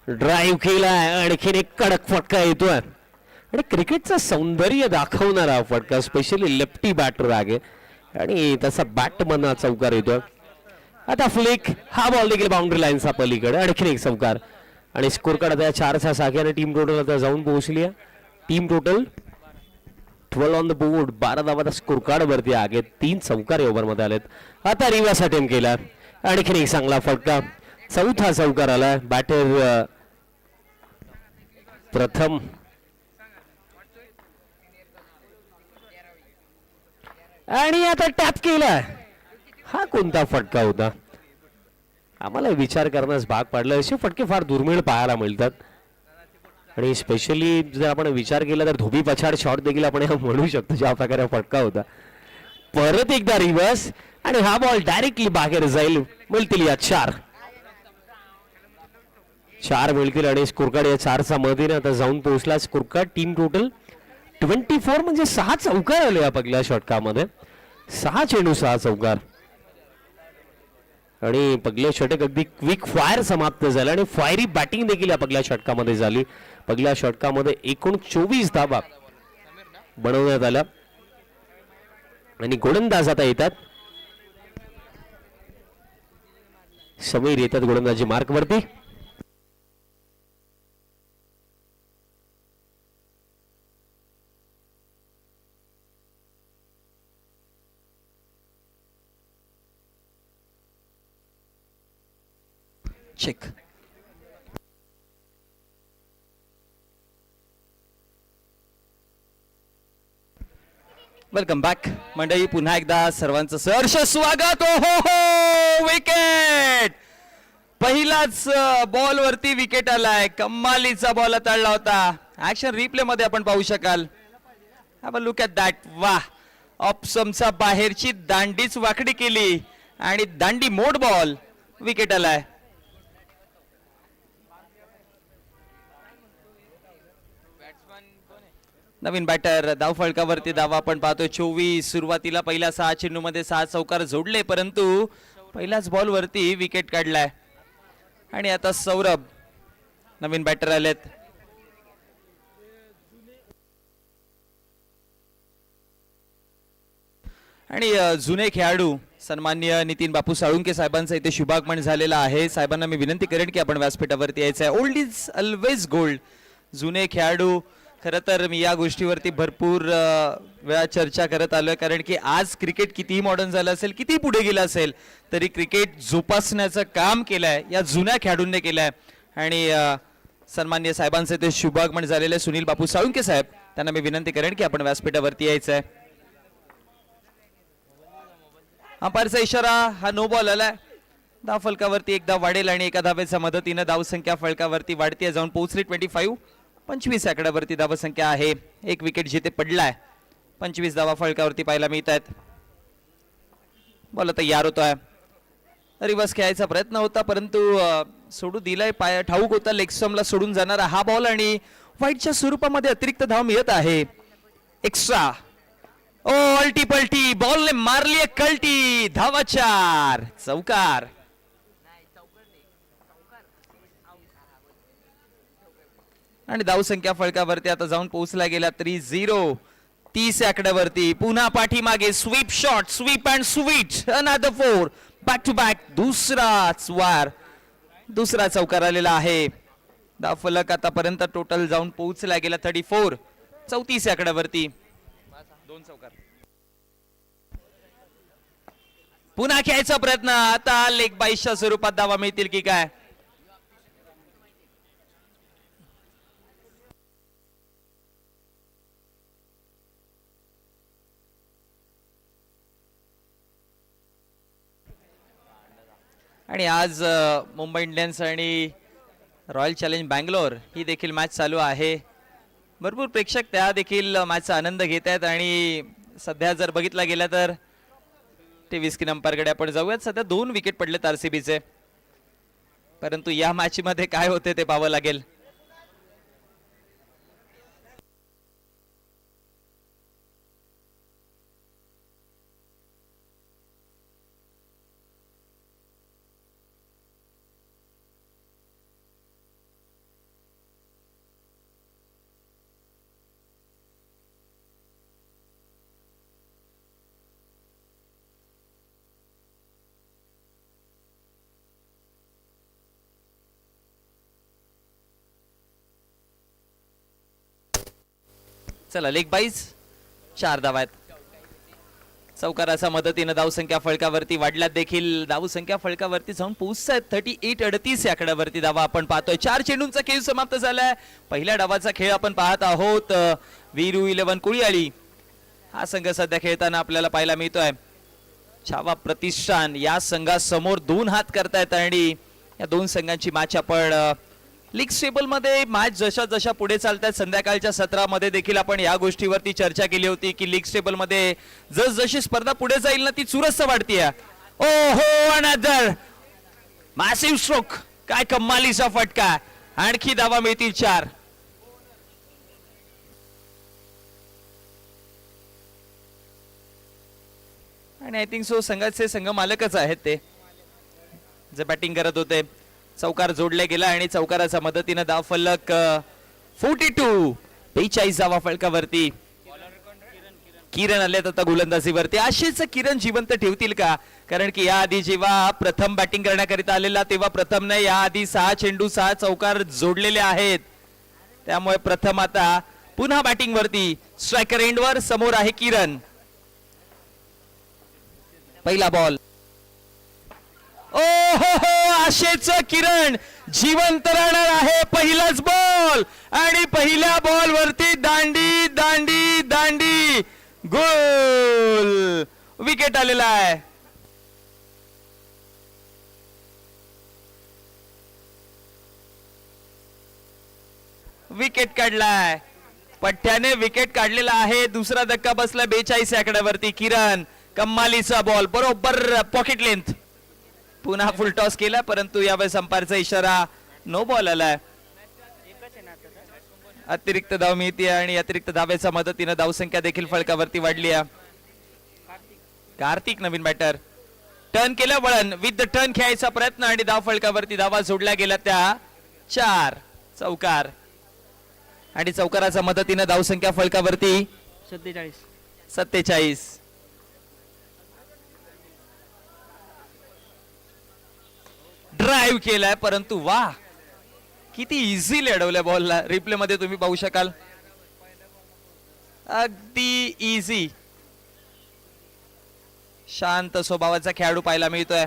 Drive केलाय, आणखीन एक कडक फटका येतोय आणि क्रिकेटचं सौंदर्य दाखवणारा फटका, स्पेशली लेफ्टी बॅटर आहे आणि तसा बॅटमन चौकार येतोय. आता फ्लिक, हा बॉल देखील बाउंड्री लाईनचा पलीकडे, आणखीन एक चौकार आणि स्कोर कार्ड आता 4च्या साख्याने टीम टोटल आता जाऊन पोहोचली आहे. Team total 12 on the board, 12 धावा स्कोर कार्ड वरती आहे. 3 चौकार ओव्हर मध्ये आलेत. आता रिव्हर्स अटेम्प्ट केला, आणखीन एक चांगला फटका, चौथा चौकार आला. बॅटर प्रथम आणि आता टॅप केला. हा कोणता फटका होता, आम्हाला विचार करण्यास भाग पाडला. असे फटके फार दुर्मिळ पाहायला मिळतात आणि स्पेशली जर आपण विचार केला तर धोबी पछाड शॉट देखील आपण म्हणू शकतो ज्या प्रकारे फटका होता. परत एकदा रिव्हर्स आणि हा बॉल डायरेक्टली बाहेर जाईल. मिळतील या 4 मिळतील आणि स्कोर कार्ड या 4चा मधीने आता जाऊन पोहोचला. स्कोर कार्ड टीम टोटल 24, म्हणजे 6 चौकार आले या पहिल्या षटकामध्ये. 6 चेंडू 6 चौकार आणि पहिल्या षटक अगदी क्विक फायर समाप्त झालं आणि फायरी बॅटिंग देखील या पहिल्या षटकामध्ये झाली. पहिल्या षटकामध्ये एकूण 24 धावा बनवण्यात आल्या आणि गोलंदाज आता येतात. समीर येतात गोलंदाजी मार्क वरती. चेक. वेलकम बॅक मंडळी, पुन्हा एकदा सर्वांचं सहर्ष स्वागत. हो हो, विकेट, पहिलाच बॉल वरती विकेट आलाय. कमालीचा बॉल हाताळला होता. ऍक्शन रिप्ले मध्ये आपण पाहू शकाल. Have a look at that. वाह, ऑप्समचा बाहेरची दांडीच वाकडी केली आणि दांडी मोड बॉल, विकेट आलाय. नवीन बॅटर धाव फळकावरती धावा आपण पाहतोय 24. सुरुवातीला पहिल्या 6 चेंडूमध्ये 6 चौकार जोडले, परंतु पहिल्याच बॉल वरती विकेट काढलाय. आणि आता सौरभ नवीन बॅटर आलेत. आणि जुने खेळाडू सन्माननीय नितीन बापू साळुंके साहेबांचा इथे शुभागमन झालेला आहे. साहेबांना मी विनंती करेन की आपण व्यासपीठावरती यायचं आहे. Old is always gold. जुने खेळाडू, खरं तर मी या गोष्टीवरती भरपूर वेळा चर्चा करत आलोय, कारण की आज क्रिकेट कितीही मॉडर्न झालं असेल, किती पुढे गेलं असेल, तरी क्रिकेट जोपासण्याचं काम केलंय या जुन्या खेळाडूंनी केलंय. आणि सन्माननीय साहेबांचे ते शुभागमन झालेले सुनील बापू साळुंके साहेब, त्यांना मी विनंती करेन की आपण व्यासपीठावरती यायचं आहे. अंपायरचा इशारा, हा नो बॉल आलाय. धाव फलकावरती एकदा वाढेल आणि एका धावेच्या मदतीने धावसंख्या फलकावरती वाढती जाऊन पोहोचली 25. 25 आकड्यावरती धावसंख्या आहे. एक विकेट जिथे पडलाय. 25 धावा फलकावरती पाहायला मिळत आहेत. बॉल तयार होतोय. रिव्हर्स खेळायचा प्रयत्न होता, परंतु सोडू दिलाय. पाय ठाऊक होता लेग स्टंपला सोडून जाणारा हा बॉल आणि वाईटच्या स्वरूपामध्ये अतिरिक्त धाव मिळत आहे. एक्स्ट्रा. ओ, अल्टी पलटी बॉलने मारली कल्टी. धावा 4, चौकार. आणि धावसंख्या फळकावरती आता जाऊन पोहोचला गेला 3-0. 30 आकड्यावरती पुन्हा पाठीमागे sweep shot, sweep and sweet, another 4 back to back. दुसराच वार, दुसरा चौकार आलेला आहे. धाव फलक आतापर्यंत टोटल जाऊन पोहोचला गेला 34. 34 आकड्यावरती 2 चौकार. पुन्हा खेळायचा प्रयत्न. आता लेग बाईसच्या स्वरूपात धावा मिळतील की काय. आणि आज मुंबई इंडियन्स आणि रॉयल चॅलेंज बँगलोर ही देखील मॅच चालू आहे. भरपूर प्रेक्षक त्या देखील मॅचचा आनंद घेत आहेत. आणि सध्या जर बघितला गेला तर टीव्ही स्क्रीन अंपायरकडे आपण जाऊयात. सध्या 2 विकेट पडलेत आरसीबीचे, परंतु या मॅच मध्ये काय होते ते पाहावं लागेल. चला लेग बाईज 4 धावा आहेत. चौकाराच्या मदतीनं धावसंख्या फळकावरती वाढल्यात देखील धावसंख्या फळकावरती जाऊन पोहोचतायत 38-38 या आकड्यावरती धावा आपण पाहतोय. 4 चेंडूंचा खेळ समाप्त झालाय. पहिल्या डावाचा खेळ आपण पाहत आहोत. वीरू 11 कुळियाळी हा संघ सध्या खेळताना आपल्याला पाहायला मिळतोय. छावा प्रतिष्ठान या संघासमोर 2 हात करतायत आणि या 2 संघांची मॅच आपण लीग स्टेबल मध्ये मॅच जशा जशा पुढे चालतात संध्याकाळच्या सत्रामध्ये देखील आपण या गोष्टीवरती चर्चा केली होती की लीग स्टेबल मध्ये जशी स्पर्धा पुढे जाईल ना ती चुरस वाढतीये. ओ हो अनदर मॅसिव्ह स्ट्रोक, काय कमालीचा फटका. आणखी धावा मिळतील 4. आणि आय थिंक सो संघाचे संघ मालकच आहेत ते जे बॅटिंग करत होते. चौकार जोडले गेला आणि चौकाराच्या मदतीनं धाव फलक 42 धावा फलकावरती. किरण आलेत आता गोलंदाजीवरती. असेच किरण जिवंत ठेवतील का? कारण की याआधी जेव्हा प्रथम बॅटिंग करण्याकरिता आलेला तेव्हा प्रथमने याआधी 6 चेंडू 6 चौकार जोडलेले आहेत. त्यामुळे प्रथम आता पुन्हा बॅटिंग वरती. स्ट्रायकर एंडवर समोर आहे किरण. पहिला बॉल. ओ हो हो आशेच किरण जिवंत राहणार आहे. पहिलाच बॉल आणि पहिल्या बॉल वरती दांडी दांडी दांडी गोल. विकेट आलेला आहे. विकेट काढलाय. पठ्ठ्याने विकेट काढलेला आहे. दुसरा धक्का बसला 42 आकड्यावरती. किरण कमालीचा बॉल बरोबर पॉकेट लेंथ. पुन्हा फुल टॉस केला परंतु यावेळेस अंपायरचा इशारा नो बॉल आलाय. अतिरिक्त धाव मिळते आणि अतिरिक्त धावेच्या मदतीने धावसंख्या देखील फळकावरती वाढली आहे. कार्तिक नवीन बॅटर टर्न केलं वळण विथ द टर्न खेळायचा प्रयत्न आणि धाव फळकावरती धावा जोडल्या गेल्या त्या 4. चौकार आणि चौकाराच्या मदतीने धावसंख्या फळकावरती 47. ड्राईव्ह केलाय परंतु वा किती इझी लढवल्या बॉलला. रिप्ले मध्ये तुम्ही पाहू शकाल अगदी इझी. शांत स्वभावाचा खेळाडू पाहायला मिळतोय.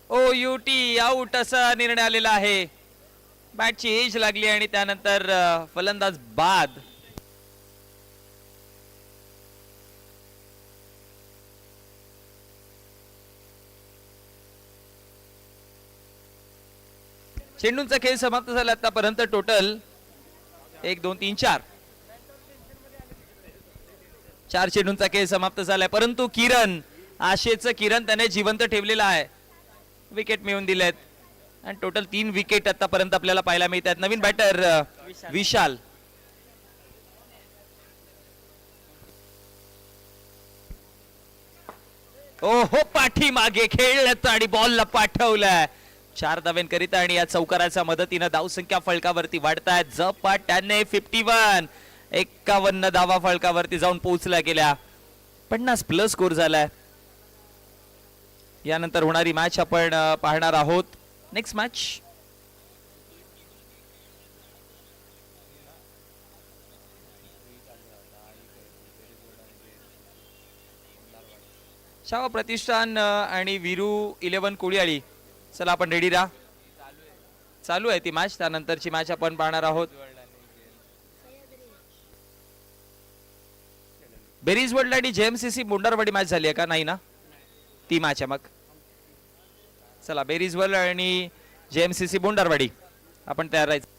OUT आउट असा निर्णय आलेला आहे. बॅटची एज लागली आणि त्यानंतर फलंदाज बाद. चेंडूंचा खेळ समाप्त झाला आतापर्यंत. टोटल 1 2 3 4 चेंडूंचा खेळ समाप्त झालाय परंतु किरण आशेचं किरण त्याने जिवंत ठेवलेला आहे. विकेट मिळवून दिलेत आणि टोटल 3 विकेट आतापर्यंत आपल्याला पाहायला मिळतात. नवीन बॅटर विशाल ओहो पाठीमागे खेळलं आणि बॉलला पाठवलंय 4 धावांकरिता आणि या चौकाराच्या मदतीनं धावसंख्या फलकावरती वाढतायत झपाट्याने 51 51 धावा फलकावरती जाऊन पोहोचल्या गेल्या 50+ स्कोर झालाय. यानंतर होणारी मॅच आपण पाहणार आहोत. नेक्स्ट मॅच शावा प्रतिष्ठान आणि वीरू 11 कोळीयाळी. चला आपण रेडी राहा. चालू आहे ती मॅच. त्यानंतरची मॅच आपण पाहणार आहोत. बेरीज वर्ल्ड आणि जेएमसीसी मुंडारवाडी मॅच झाली आहे का? नाही ना, ती मॅच आहे मग. चला बेरीज वर्ल्ड आणि जेएमसीसी मुंडारवाडी आपण तयार राहायचं.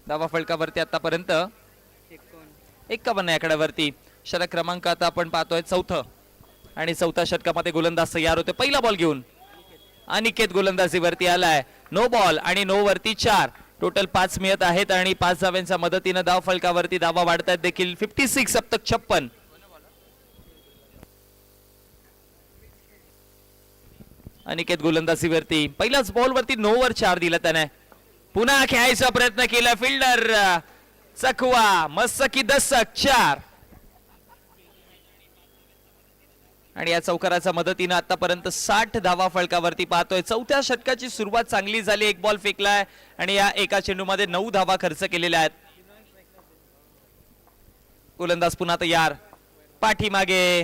धावा फलकावरती आतापर्यंत 51 आकड्यावरती. षटक क्रमांक आता आपण पाहतोय 4थं आणि 4थ्या षटकामध्ये गोलंदाज तयार होते. पहिला बॉल घेऊन अनिकेत गोलंदाजीवरती आलाय. नो बॉल आणि नो वरती 4. टोटल 5 मिळत आहेत आणि 5 धाव्यांच्या मदतीनं धाव फलकावरती धावा वाढतायत देखील. 56 अब तक 56. अनिकेत गोलंदाजीवरती पहिल्याच बॉल वरती 9 वर 4 दिला त्याने. पुन्हा खेळायचा प्रयत्न केला फिल्डर चकवा. मस्त की दशक 4 आणि या चौकाराच्या मदतीनं आतापर्यंत 60 धावा फलकावरती पाहतोय. 4थ्या षटकाची सुरुवात चांगली झाली. एक बॉल फेकलाय आणि या एका चेंडूमध्ये 9 धावा खर्च केलेल्या आहेत. गोलंदाज पुन्हा तयार. पाठीमागे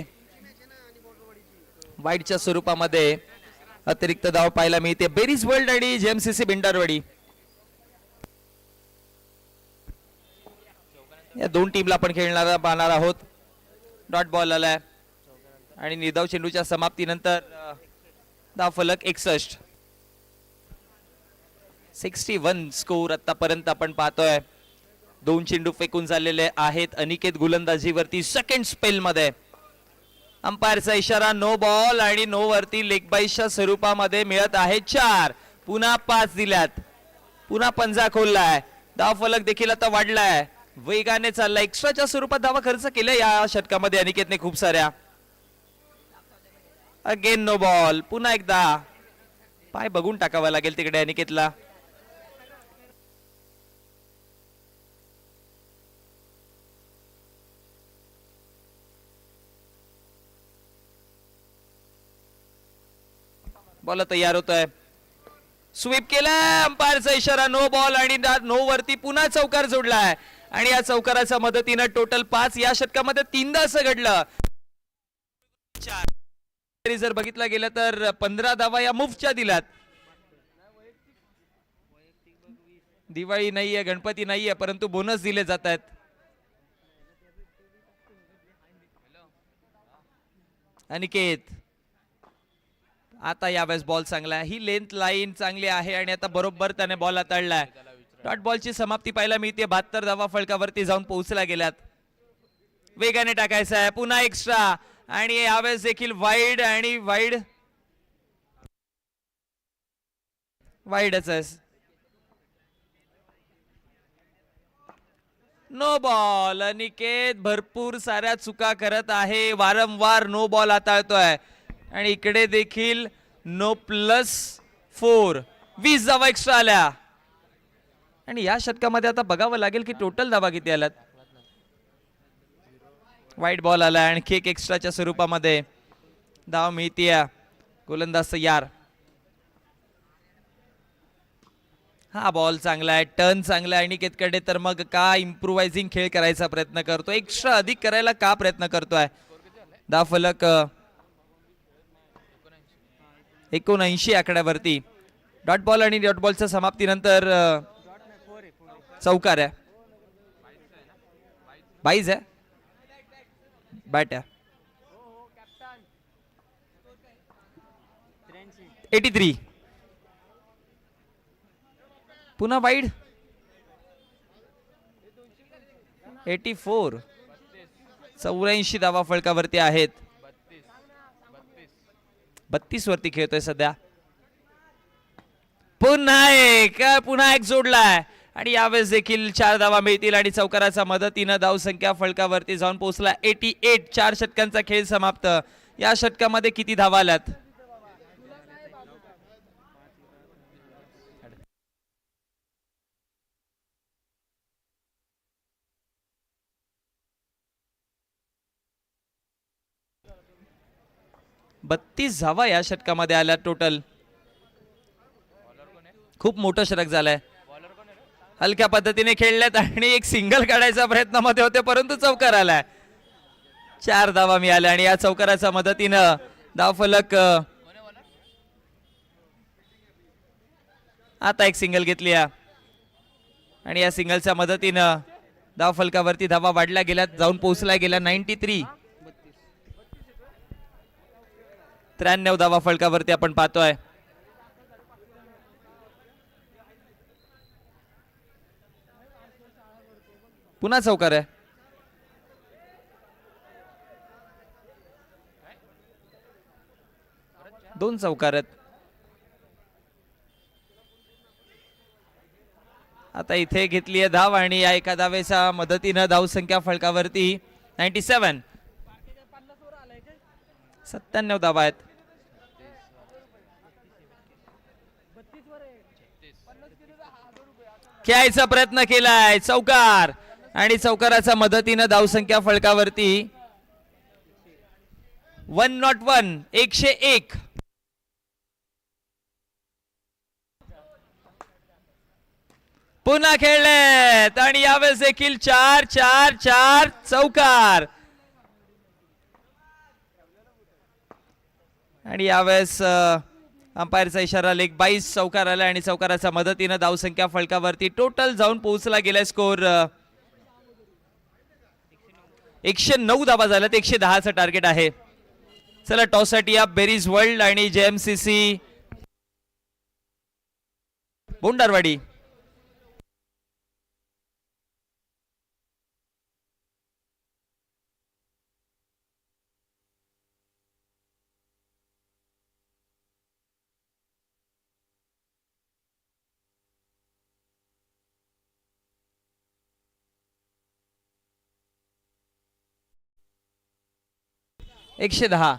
वाईडच्या स्वरूपामध्ये अतिरिक्त धाव पाहायला मिळते. बेरीज वर्ल्ड आणि जेएमसीसी बिंडारवाडी या दोन टीमला आपण खेळणारा पाहणार आहोत. डॉट बॉल आलाय आणि निर्धाव चेंडूच्या समाप्तीनंतर धाव फलक 61. 61 स्कोर आतापर्यंत आपण पाहतोय. 2 चेंडू फेकून झालेले आहेत अनिकेत गोलंदाजीवरती सेकंड स्पेल मध्ये. अंपायरचा इशारा नो बॉल आणि नो वरती लेग बाईसच्या स्वरूपामध्ये मिळत आहे 4. पुन्हा 5 दिल्यात. पुन्हा पंजा खोललाय. धाव फलक देखील आता वाढलाय. वेगाने चाललाय. एक्स्ट्राच्या स्वरूपात धावा खर्च केल्या या षटकामध्ये अनिकेतने खूप साऱ्या. Again no ball. पुन्हा एकदा पाय बघून टाकावा लागेल तिकडे अनिकेतला. बॉल तयार होतोय. स्वीप केलाय. अंपायरचा इशारा नो बॉल आणि नो वरती पुन्हा चौकार जोडलाय आणि या चौकाराच्या मदतीनं टोटल 5. या षटकामध्ये 3दा असं घडलं. जर बघितलं गेलं तर 15 धावा या मुफ्तच्या दिल्यात. दिवाळी नाहीये, गणपती नाहीये, परंतु बोनस दिले जात आहेत. अनिकेत आता यावेळेस बॉल चांगला आहे. ही लेंथ लाईन चांगली आहे आणि आता बरोबर त्याने बॉल हाताळलाय. डॉट बॉलची समाप्ती पाहायला मिळते. 72 धावा फलकावरती जाऊन पोहोचल्या गेल्यात. वेगाने टाकायचा आहे. पुन्हा एक्स्ट्रा आणि यावेळेस देखील वाईड आणि वाईडच आहे. No ball. अनिकेत भरपूर साऱ्या चुका करत आहे. वारंवार नो बॉल हाताळतोय आणि इकडे देखील नो +4. 20 धावा एक्स्ट्रा आल्या आणि या षटकामध्ये आता बघावं लागेल की टोटल धावा किती आल्यात. वाईट बॉल आला आणखी एक एक्स्ट्राच्या स्वरूपामध्ये धाव मिळतीये. गोलंदाज तयार. हा बॉल चांगला आहे. टर्न चांगला आहे अनिकेतकडे. तर मग का इम्प्रोवायझिंग खेळ करायचा प्रयत्न करतोय. एक्स्ट्रा अधिक करायला का प्रयत्न करतोय. धाव फलक 79 आकड्यावरती. डॉट बॉल आणि डॉट बॉलच्या समाप्तीनंतर चौकार आहे. 22 आहे. बॅट आहे. 83. पुन्हा वाईड. 84. 84 धावा फलकावरती आहेत. 32 वरती खेळतोय सध्या. पुन्हा एक जोडलाय. आणि यावेळेस देखील 4 धावा मिळतील आणि चौकाराच्या मदतीनं धावसंख्या फलकावरती जाऊन पोहोचला 88. 4 षटकांचा खेळ समाप्त. या षटकामध्ये किती धावा आल्यात? बत्तीस धावा या षटकामध्ये आल्या टोटल. खूप मोठं षटक झालंय. हलक्या पद्धतीने खेळल्यात आणि एक सिंगल काढायचा प्रयत्न मध्ये होते परंतु चौकार आलाय. 4 धावा मिळाल्या आणि या चौकाराच्या मदतीनं धावफलक आता एक सिंगल घेतली आणि या सिंगलच्या मदतीनं धावफलकावरती धावा वाढल्या गेल्या, जाऊन पोहोचल्या गेल्या 93. 93 धावा फलकावरती आपण पाहतोय. पुन्हा चौकार आहे. दोन चौकार आहेत. आता इथे घेतली आहे धाव आणि या एका धावेच्या मदतीनं धावसंख्या फलकावरती 97. 97 धावा आहेत. खेळायचा प्रयत्न केलाय, चौकार आणि चौकाराच्या मदतीनं धावसंख्या फलकावरती 101. 101. पुन्हा खेळलेत आणि यावेळेस देखील 4 4 4 चौकार. आणि यावेळेस अंपायरचा इशारा लेग 22 चौकार आला आणि चौकाराच्या मदतीनं धावसंख्या फलकावरती टोटल जाऊन पोहोचला गेला स्कोर 109 धावा झाल्यात. 110चं टार्गेट आहे. चला टॉससाठी या बेरीज वर्ल्ड आणि JMCC बोंडारवाडी. एकशे 10.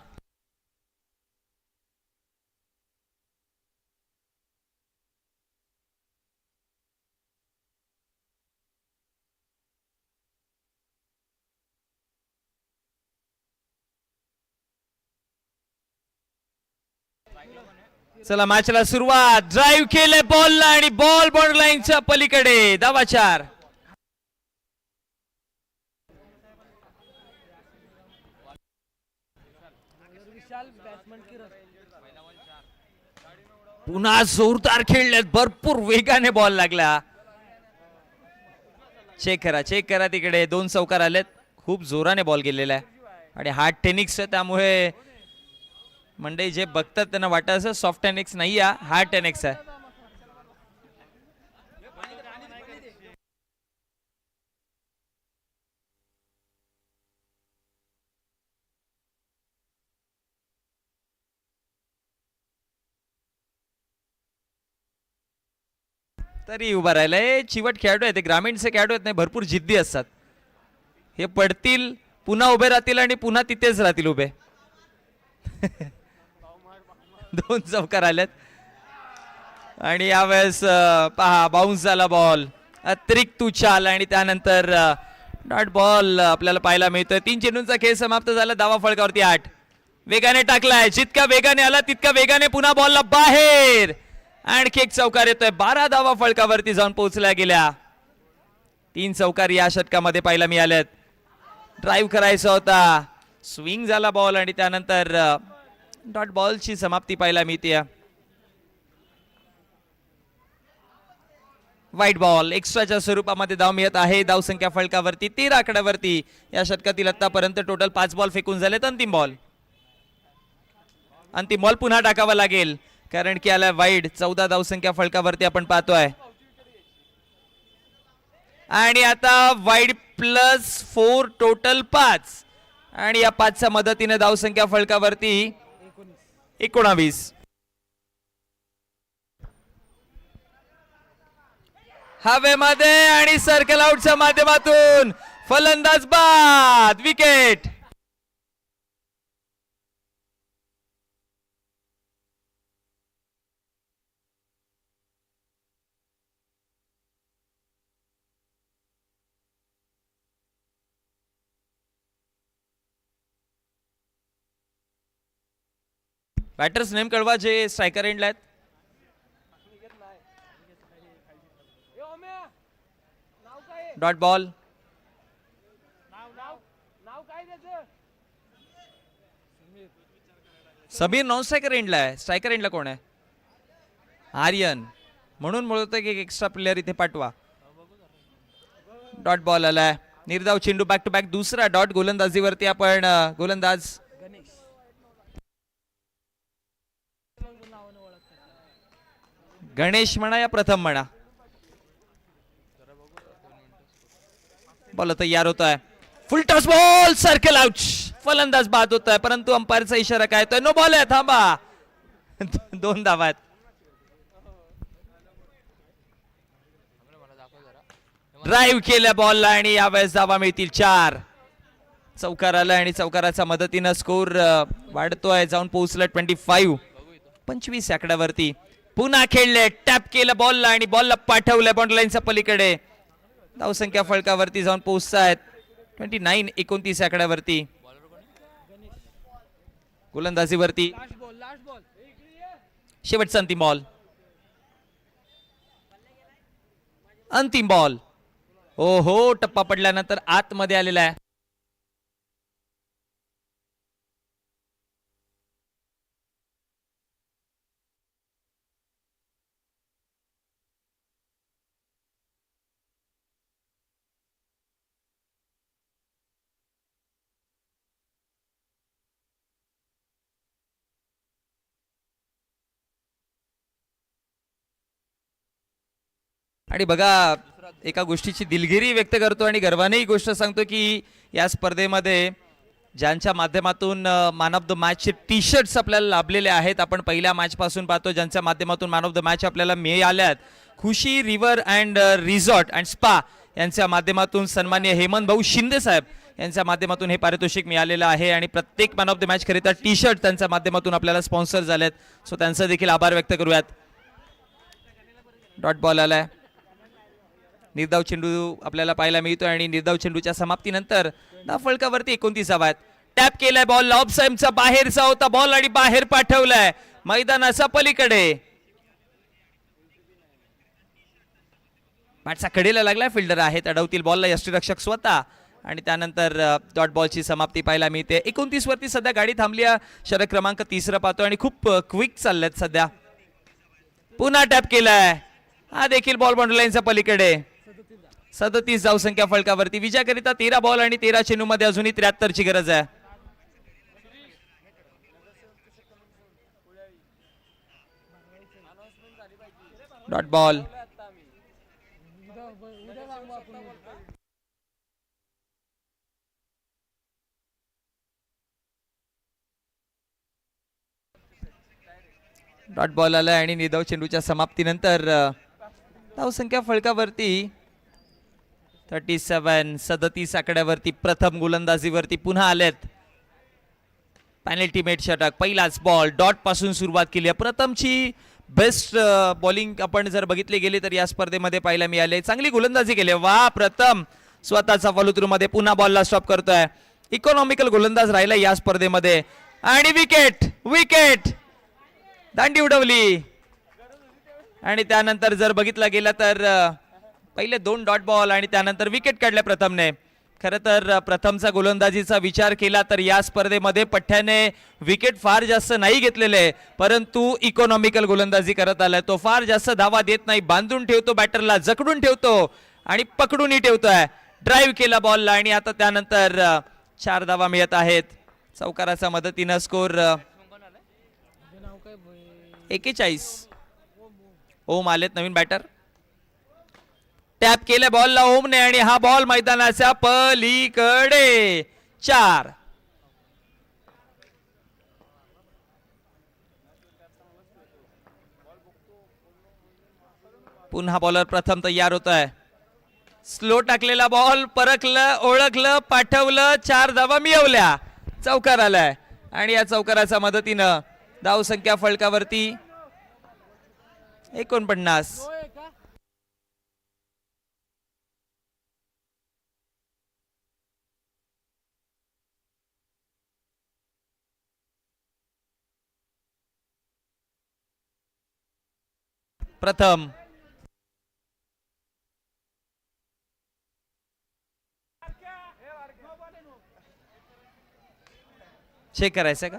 चला मॅचला सुरुवात. ड्राईव्ह केले बॉलला आणि बॉल बॉर्डर लाईनच्या पलीकडे. धावा 4. पुन्हा जोरदार खेळलेत, भरपूर वेगाने बॉल लागला. चेक करा तिकडे 2 चौकार आलेत. खूप जोराने बॉल गेलेला आहे आणि हार्ड टेनिक्स त्यामुळे म्हणजे जे बघतात त्यांना वाटत असं सॉफ्ट टेनिक्स नाही आहे, हार्ड टेनिक्स आहे. तरी उभा राहिलाय. चिवट खेळाडू आहे ते, ग्रामीणचे खेळाडू आहेत, नाही भरपूर जिद्दी असतात. हे पडतील, पुन्हा उभे राहतील आणि पुन्हा तिथेच राहतील उभे. 2 चौकार आलेत आणि यावेळेस पहा बाउन्स झाला बॉल, अतिरिक्त उछाल आणि त्यानंतर डॉट बॉल आपल्याला पाहायला मिळतोय. 3 चेंडूंचा खेळ समाप्त झाला. धावा फलकावरती 8. वेगाने टाकलाय, जितका वेगाने आला तितका वेगाने पुन्हा बॉलला बाहेर. आणखी एक चौकार येतोय. 12 धावा फलकावरती जाऊन पोहोचल्या गेल्या. 3 चौकार या षटकामध्ये पाहायला मिळालेत. ड्राईव्ह करायचा होता, स्विंग झाला बॉल आणि त्यानंतर डॉट बॉलची समाप्ती पाहायला मिळते. व्हाईट बॉल एक्स्ट्राच्या स्वरूपामध्ये धाव मिळत आहे. धावसंख्या फलकावरती 13 आकड्यावरती. या षटकातील आतापर्यंत टोटल 5 बॉल फेकून झालेत. अंतिम बॉल पुन्हा टाकावा लागेल कारण की आला वाईड. 14 धावसंख्या फलकावरती आपण पाहतोय आणि आता वाईड +4 टोटल 5 आणि या 5च्या मदतीने धावसंख्या फलकावरती 19. हवेमध्ये आणि सर्कल आउटच्या माध्यमातून फलंदाज बाद, विकेट. बॅटर्स नेम कळवा जे स्ट्रायकर एंडला आहेत. Dot ball. Sameer non striker एंडला आहे. स्ट्रायकर एंडला कोण आहे? आर्यन. म्हणून बोलतोय की एक एक्स्ट्रा प्लेअर इथे पाठवा. डॉट बॉल आलाय. निर्धाव चेंडू बॅक टू बॅक दुसरा डॉट. गोलंदाजीवरती आपण गोलंदाज गणेश म्हणा या प्रथम म्हणा. बॉल तयार होत आहे. फुल टॉस बॉल, सर्कल आउट. फलंदाज बाद होत आहे परंतु अंपायरचा इशारा काय येतोय? नो बॉल आहे, थांबा. 2 धावा आहेत. ड्राईव्ह केल्या बॉलला आणि यावेळेस धावा मिळतील 4. चौकार आला आणि चौकाराच्या मदतीनं स्कोर वाढतोय, जाऊन पोहोचला 25 आकड्यावरती. पुन्हा खेळले, टॅप केलं बॉलला आणि बॉलला पाठवलं बॉन्ड लाईनच्या पलीकडे. धावसंख्या फळकावरती जाऊन पोहोचतायत 29 आकड्यावरती. गोलंदाजीवरती शेवटचा अंतिम बॉल. अंतिम बॉल. ओहो, टप्पा पडल्यानंतर आतमध्ये आलेला आहे. आणि बघा, एका गोष्टीची दिलगिरी व्यक्त करतो आणि गर्वाने ही गोष्ट सांगतो की या स्पर्धेमध्ये ज्यांच्या माध्यमातून मॅन ऑफ द मॅचचे टी शर्ट्स आपल्याला लाभलेले आहेत, आपण पहिल्या मॅच पासून पाहतो ज्यांच्या माध्यमातून मॅन ऑफ द मॅच आपल्याला मिळाल्यात. Khushi river and resort and spa यांच्या माध्यमातून सन्मान्य हेमंत भाऊ शिंदे साहेब यांच्या माध्यमातून हे पारितोषिक मिळालेलं आहे आणि प्रत्येक मॅन ऑफ द मॅच करिता टी शर्ट त्यांच्या माध्यमातून आपल्याला स्पॉन्सर झालेत. सो त्यांचा देखील आभार व्यक्त करूयात. डॉट बॉल आलाय. निर्धाव चेंडू आपल्याला पाहायला मिळतोय आणि निर्धाव चेंडूच्या समाप्तीनंतर फलकावरती 29 धावा आहेत. टॅप केलाय बॉल, ऑफ साइडचा बाहेरचा होता बॉल आणि बाहेर पाठवलाय मैदानाच्या पलीकडे. बॅटचा कडेला लागलाय, फिल्डर आहेत अडवतील बॉलला यष्टीरक्षक स्वतः आणि त्यानंतर डॉट बॉलची समाप्ती पाहायला मिळते. 29 वरती सध्या गाडी थांबली. षटक क्रमांक 3 पाहतो आणि खूप क्विक चाललेत सध्या. पुन्हा टॅप केलाय, हा देखील बॉल बाउंड्री लाईनच्या पलीकडे. 37 धावसंख्या फलकावरती. विजयाकरिता 13 बॉल आणि 13 चेंडू मध्ये अजूनही 73 ची गरज आहे. Dot ball. डॉट बॉल आलाय आणि निर्धाव चेंडूच्या समाप्तीनंतर धावसंख्या फलकावरती 37 आकड्यावरती प्रथम गोलंदाजीवरती पुन्हा आलेत. पेनल्टी षटक. पहिलाच बॉल डॉट पासून सुरुवात केली आहे. प्रथमची बेस्ट बॉलिंग आपण जर बघितले गेले तर या स्पर्धेमध्ये पाहायला मिळाले. चांगली गोलंदाजी केली. वा, प्रथम स्वतःचा फॉलोथ्रू मध्ये पुन्हा बॉलला स्टॉप करतोय. इकॉनॉमिकल गोलंदाज राहिला या स्पर्धेमध्ये आणि विकेट. विकेट दांडी उडवली आणि त्यानंतर जर बघितलं गेलं तर पहिले 2 डॉट बॉल आणि त्यानंतर विकेट काढल्या प्रथमने. खरं तर प्रथमचा गोलंदाजीचा विचार केला तर या स्पर्धेमध्ये पठ्याने विकेट फार जास्त नाही घेतलेले, परंतु इकॉनॉमिकल गोलंदाजी करत आलाय. तो फार जास्त धावा देत नाही, बांधून ठेवतो बॅटरला, जकडून ठेवतो आणि पकडूनही ठेवतोय. ड्राईव्ह केला बॉलला आणि आता त्यानंतर 4 धावा मिळत आहेत. चौकाराच्या मदतीनं स्कोर 41. ओम आलेत नवीन बॅटर. टॅप केल्या बॉलला ओमने आणि हा बॉल मैदानाच्या पलीकडे. 4. पुन्हा बॉलर प्रथम तयार होत आहे. स्लो टाकलेला बॉल परखलं, ओळखलं, पाठवलं, 4 धावा मिळवल्या, चौकार आलाय आणि या चौकाराच्या मदतीनं धावसंख्या फलकावरती 49. प्रथम चेक करायचंय का?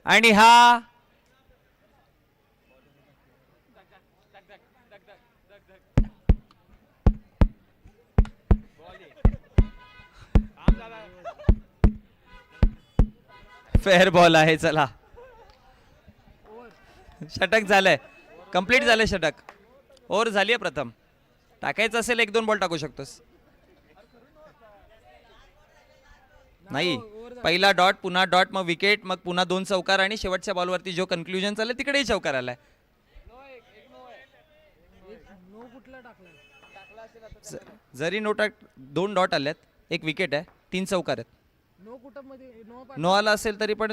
आणि हा फेअर बॉल आहे. चला षटक झालंय, कंप्लीट झालंय षटक. ओव्हर झालीये प्रथम. टाकायचं असेल 1-2 बॉल टाकू शकतोस. नाही, पहिला डॉट, पुन्हा डॉट, मग विकेट, मग पुन्हा 2 चौकार आणि शेवटच्या बॉलवरती जो कन्क्लुजन चाललंय तिकडेही चौकार आलाय. जरी 2 डॉट आल्यात, 1 विकेट आहे, 3 चौकार आहेत. नो आला असेल तरी पण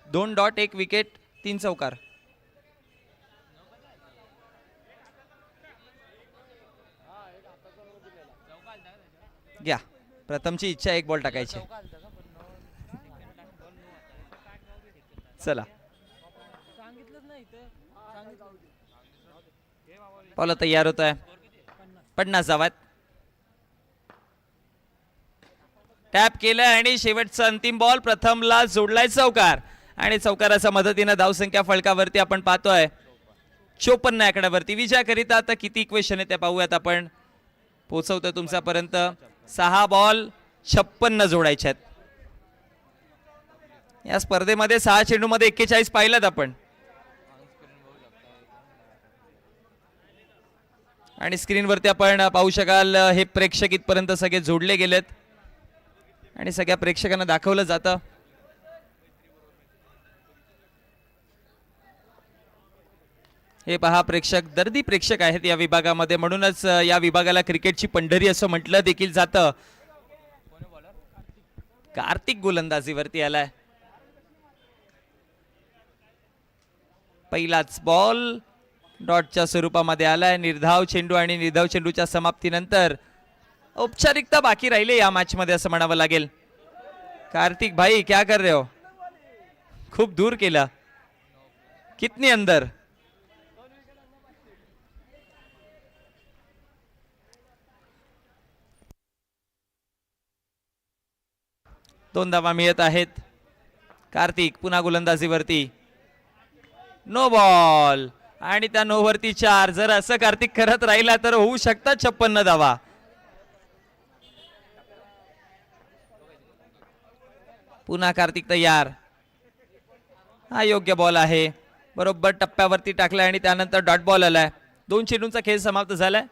2 डॉट, 1 विकेट, 3 चौकार. घ्या, प्रथमची इच्छा 1 बॉल टाकायची. चला बॉल तयार होत आहे. 50 धावात. टॅप केलं आणि शेवटचा अंतिम बॉल प्रथमला जोडलाय चौकार आणि चौकाराच्या मदतीनं धावसंख्या फलकावरती आपण पाहतोय 54 आकड्यावरती. विजयाकरिता आता किती इक्वेशन आहे ते पाहूयात आपण. पोहोचवतोय तुमच्यापर्यंत. 6 बॉल 56 जोडायचे आहेत. या स्पर्धेमध्ये 6 चेंडूमध्ये 41 पाहिलात आपण. आणि स्क्रीनवरती आपण पाहू शकाल हे प्रेक्षक इथपर्यंत सगळे जोडले गेलेत आणि सगळ्या प्रेक्षकांना दाखवलं जातं. हे पहा, प्रेक्षक दर्दी प्रेक्षक आहेत या विभागामध्ये, म्हणूनच या विभागाला क्रिकेटची पंढरी असं म्हटलं देखील जातं. कार्तिक गोलंदाजीवरती आलाय. पहिलाच बॉल डॉटच्या स्वरूपामध्ये आलाय. निर्धाव चेंडू आणि निर्धाव चेंडूच्या समाप्तीनंतर औपचारिकता बाकी राहिले या मॅच मध्ये असं म्हणावं लागेल. कार्तिक भाई क्या कर रहे हो? खूप दूर केला. कितनी अंदर? दोन धावा मिळत आहेत. कार्तिक पुन्हा गोलंदाजीवरती. नो बॉल आणि त्या नो वरती 4. जर असं कार्तिक करत राहिला तर होऊ शकतात 56 धावा. पुन्हा कार्तिक तयार. हा योग्य बॉल आहे. बरोबर टप्प्यावरती टाकला आणि त्यानंतर डॉट बॉल आलाय. 2 चेंडूंचा खेळ समाप्त झालाय.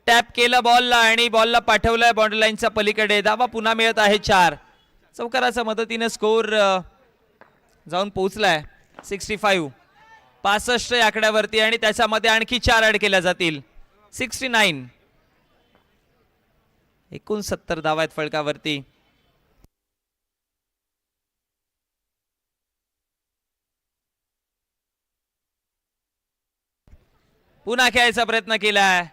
टॅप केलं बॉलला आणि बॉलला पाठवलाय बाउंड्री लाईनच्या पलीकडे. धावा पुन्हा मिळत आहे 4. चौकाराच्या मदतीने स्कोर जाऊन पोहोचलाय 65. 65 या आकड्यावरती आणि त्याच्यामध्ये आणखी 4 ऍड केल्या जातील. 69. 69 धावा आहेत फलकावरती. पुन्हा खेळायचा प्रयत्न केलाय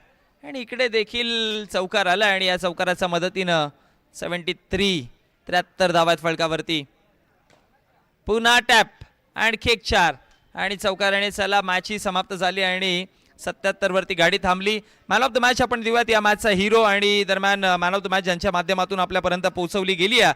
आणि इकडे देखील चौकार आला आणि या चौकाराच्या मदतीनं 73 73 धावा आहेत फलकावरती. पुन्हा टॅप आणखी 4 आणि चौकाराने चला मॅच ही समाप्त झाली आणि 77 वरती गाडी थांबली. मॅन ऑफ द मॅच आपण देऊयात या मॅचचा हिरो आणि दरम्यान मॅन ऑफ द मॅच ज्यांच्या माध्यमातून आपल्यापर्यंत पोहोचवली गेली आहे